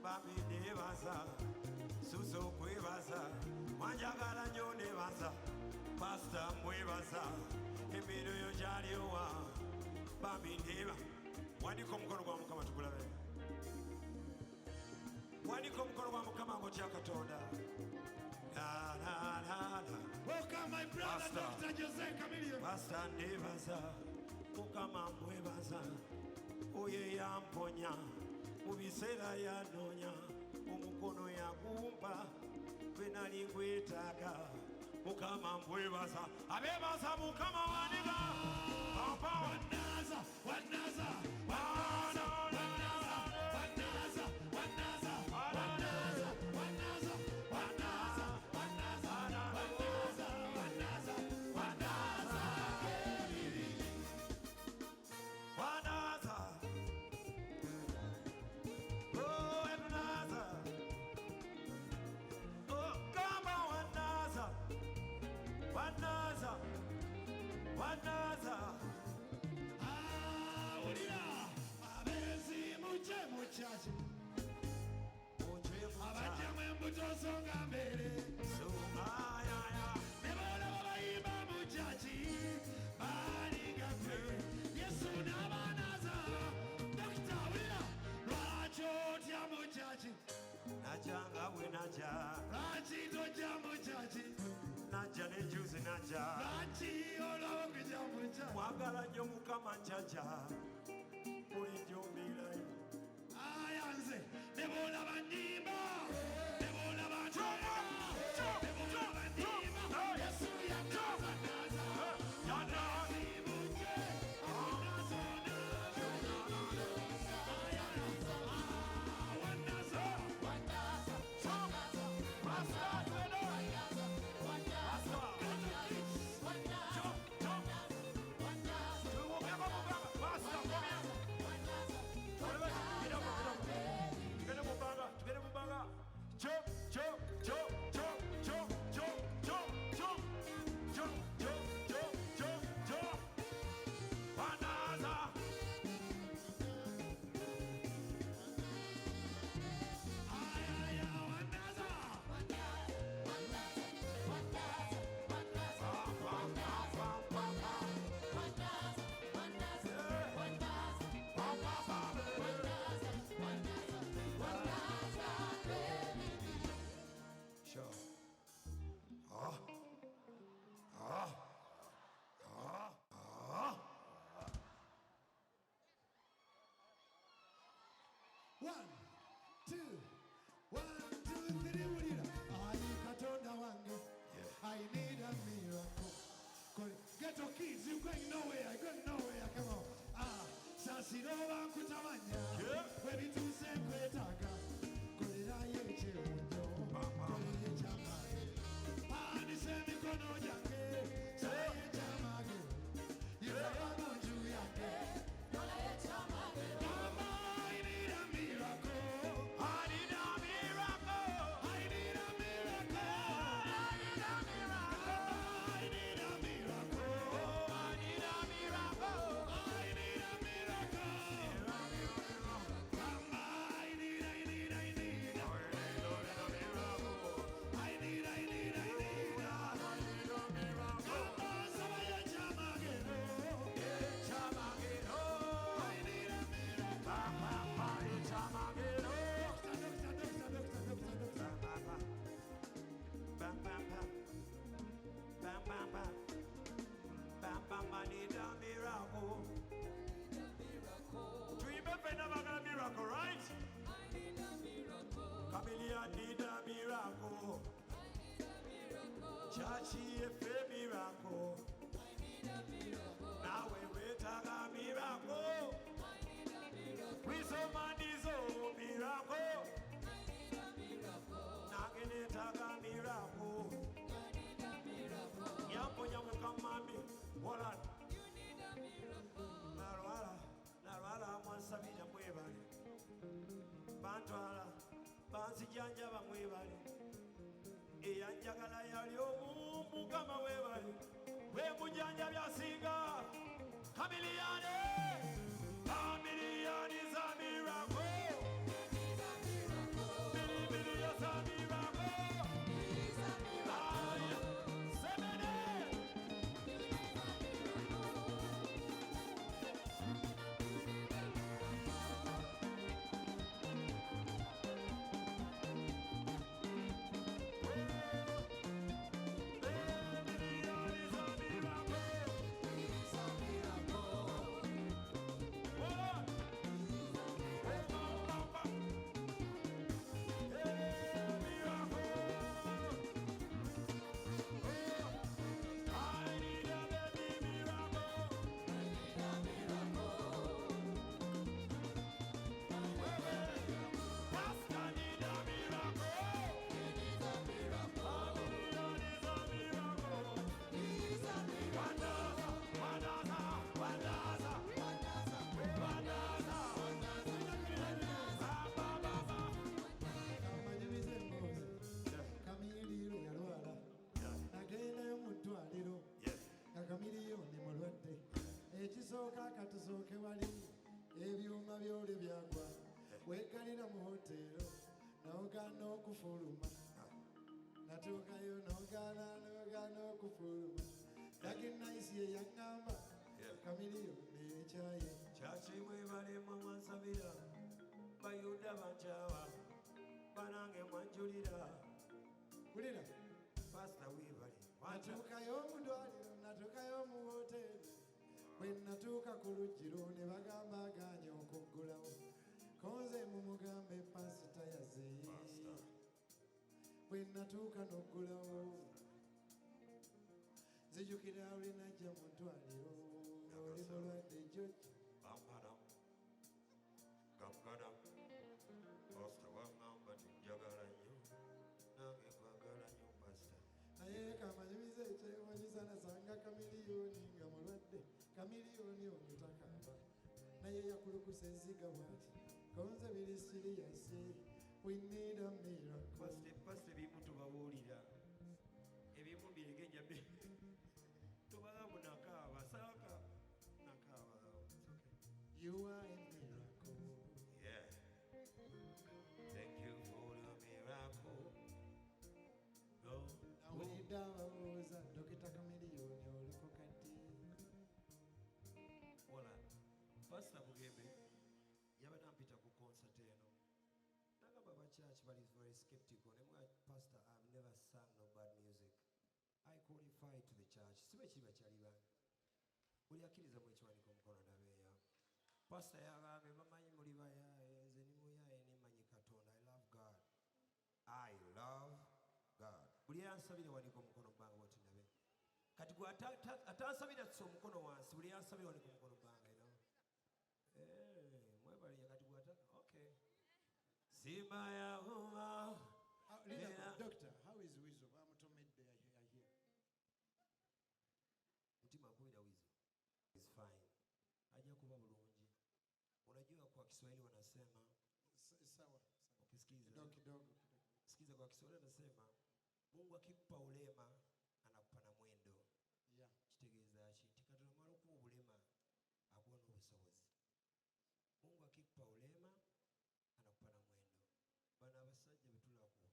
Babi nebaza, suso kwebaza, manjagala nyo nebaza, pasta mwebaza, emiro yo jaliwa, babi neba. Wandiko mkono kwa mukama tukulabe. Wandiko mkono kwa mukama ngocha katonda. La la la la. Welcome my brother Dr. Jose Chameleone. Pasta nebaza, mukama mwebaza, oye yamponya. Mubisera yanonya omukono yagumba benali gwetaga mukama mbwebaza abebaza mukama waniga papa wanaza wanaza wanaza wanaza ulira abezi muche muchachi abajamwe mbuto songa mbere songa ya ya nebola babayimba muchachi baligafe Yesu nabanaza Dr. ulira lwachotya muchachi najanga bwe naja lwachitotya muchachi naja nejuzi naja mwagala nnyo mukama njaja bulijjo mbeerayo ayanze nebola banyimba nebola banyimba nebola banyimba Yesu yakaza naza I need a miracle. Get your kids, you're going nowhere, you're going nowhere, come on. Sasinova kutamanya, webi tu se kwetaka, kolera yeche undo, kolera chamage. Pani se mikono yake, saye chamage. Yura munju yake, kolera chamage. Mama, I need a miracle. I need a miracle. I need a miracle. I need a miracle. I need a miracle. I need a miracle. Mama, I need a miracle. I need a miracle. Mama, sabaya chamageno. Chamageno. I need a miracle. Mama, chamageno. Doctor. Bam bam bam bam bam bam bam bam. I need a miracle. Dream up and never got a miracle, right? I need a miracle. Chameleone need a miracle. I need a miracle. Chachi a miracle. I need a miracle. Now we wait a miracle. I need a miracle. We so man is a miracle. I need a miracle. Now can it a miracle? I need a miracle. Yampo yamu kamami. Wala. You need a miracle. Narwala mwansabira mwebale. Bantwala banzijanja bamwebale. Eyanjagala yali omumbu kama webale. We mujanja byasinga. Chameleone. Chameleone is a miracle. I need a miracle. wekalira mu hotero n'ogaana okufuluma natuukayo n'ogaana okufuluma daginnaisi ye yaŋŋamba kamiliyoni ekyaye kyakimwe balema mwansabira bayuda bankyawa banange mwanjulira kulira pasita wiibale natuukayo mu ddwaliro natuukayo mu hoteri bwe natuuka ku lugiro ne bagamba aganye okuggulawo konze mumugambe pasita yaze bwe natuuka n'oggulawo nzijukira lwenajja mu ddwaliro oli mulwadde joki bampana gampana pasita waŋŋamba tinjagala nnyo nange kwagala nnyo pasita naye kamanyumiza ekyewuunyisa nasanga kamiliyoni nga mulwadde kamiliyoni oyo takamba naye yakulukusa enziga bw'ati konze biri siriyasi we need a miracle pasita ebimu tubabuulira ebimu biregenya tubabu nakaaba saaka nakaaba you are a miracle yeah thank you for the miracle no awulidde ababuuza dokita kamiliyoni oliko kati wala pasita bugembe yabadde ampita ku concert eno nagamba abachurch bali very skeptical nemwa pastor I've never sung no bad music I qualify to the church sibe kiba kyali bange buli akkiriza mu ekiwaniko omukono nabeeya pastor yagambye bamanyi muli bayaaye nze ni muyaaye nemanyi katonda I love God buli yansabire waniko omukono bbange bwoti nabe kati gwe atansabira tusa omukono wansi buli yansabire waniko omukono bbange mwebalinya kati gwataka okay simba yahuma Doctor, how is Wizo? Bamutomedde I hear. mtima kubira wizo is fine ajja kuba bulungi unajua kwa Kiswahili wanasema Sawa. ukisikiza Kidogo. sikiza kwa Kiswahili wanasema Mungu akikupa ulema anakupa na mwendo Yeah. kitegeeza ki tikatona mala okuwa obulema akuwa n'obusobozi Mungu akikupa ulema anakupa na mwendo bana abasajja betula ku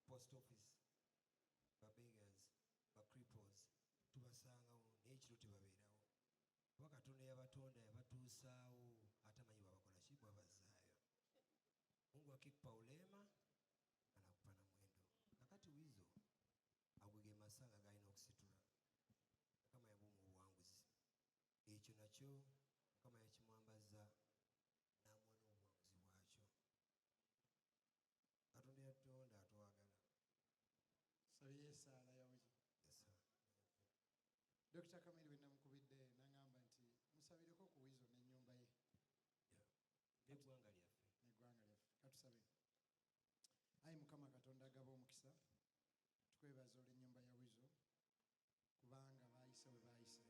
post office ba beggars ba cripples tubasangawo n'ekiro tebabeerawo kuba Katonda yabatonda yabatuusaawo atamanyi babakola ki bwabazaayo Mungu akikupa ulema anakupa na mwendo kakati wizo agwege masanga galina okusitula kama yabumu obuwanguzi ekyo nakyo kama yakimwambaza namwa n'obuwanguzi bwakyo Katonda yatonda atwagala Sabiye esaala ya Wizo. Dr. Kamili we namukubidde n'angamba nti musabireko ku Wizo n'ennyumba ye n'eggwanga lyaffe n'eggwanga lyaffe katusabe ayi Mukama Katonda agaba omukisa tukwebaza olw'ennyumba ya Wizo kubanga baayise we baayise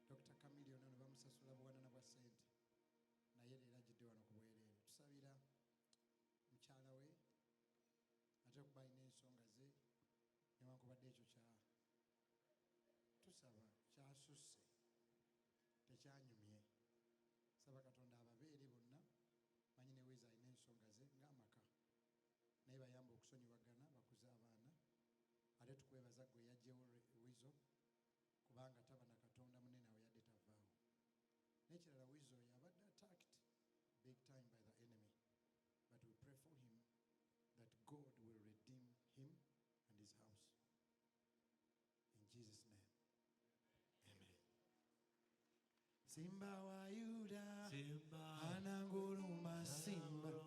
Dr. Kamili ono ne bamusasula buwanana bwa ssente naye leero ajjidde wano ku bwereere tusabira mukyala we ate okuba alina ensonga ze newankubadde ekyo tusaba kyasusse tekyanyumye saba Katonda ababeere bonna manyi ne Wizo alina ensonga ze ng'amaka naye bayamba okusonyiwagana bakuze abaana ate tukwebaza gwe yajjewo Wizo kubanga taba na Katonda munene awe yadde tavaawo n'ekirala Wizo yabadde attacked big time by the enemy but we pray for him that God will redeem him and his house in Jesus name amen Simba wa Yuda Simba ananguluma simba